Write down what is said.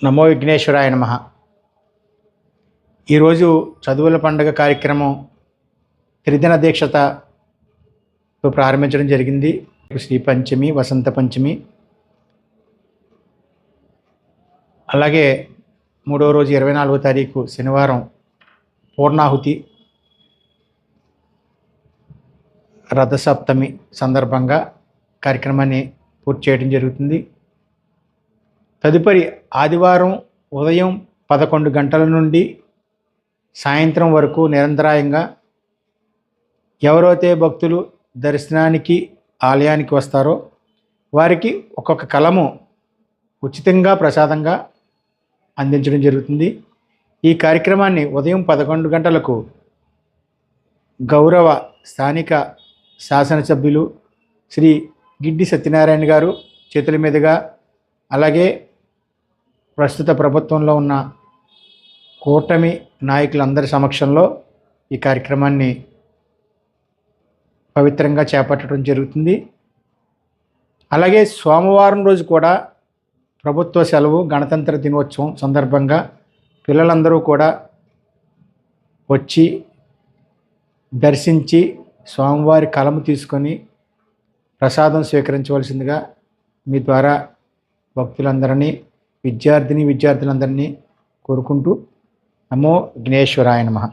నమో విఘ్నేశ్వరాయ నమః. ఈరోజు చదువుల పండుగ కార్యక్రమం త్రిదిన దీక్షతో ప్రారంభించడం జరిగింది. శ్రీ పంచమి, వసంత పంచమి, అలాగే మూడవ రోజు 24వ తారీఖు శనివారం పూర్ణాహుతి, రథసప్తమి సందర్భంగా కార్యక్రమాన్ని పూర్తి చేయడం జరుగుతుంది. తదుపరి ఆదివారం ఉదయం 11 గంటల నుండి సాయంత్రం వరకు నిరంతరాయంగా ఎవరైతే భక్తులు దర్శనానికి ఆలయానికి వస్తారో వారికి ఒక్కొక్క కలము ఉచితంగా ప్రసాదంగా అందించడం జరుగుతుంది. ఈ కార్యక్రమాన్ని ఉదయం 11 గంటలకు గౌరవ స్థానిక శాసనసభ్యులు శ్రీ గిడ్డి సత్యనారాయణ గారు చేతుల మీదుగా, అలాగే ప్రస్తుత ప్రభుత్వంలో ఉన్న కూటమి నాయకులందరి సమక్షంలో ఈ కార్యక్రమాన్ని పవిత్రంగా చేపట్టడం జరుగుతుంది. అలాగే సోమవారం రోజు కూడా ప్రభుత్వ సెలవు, గణతంత్ర దినోత్సవం సందర్భంగా పిల్లలందరూ కూడా వచ్చి దర్శించి స్వామివారి కలము తీసుకొని ప్రసాదం స్వీకరించవలసిందిగా మీ ద్వారా భక్తులందరినీ, విద్యార్థులందరినీ కోరుకుంటూ నమో విఘ్నేశ్వరాయ నమః.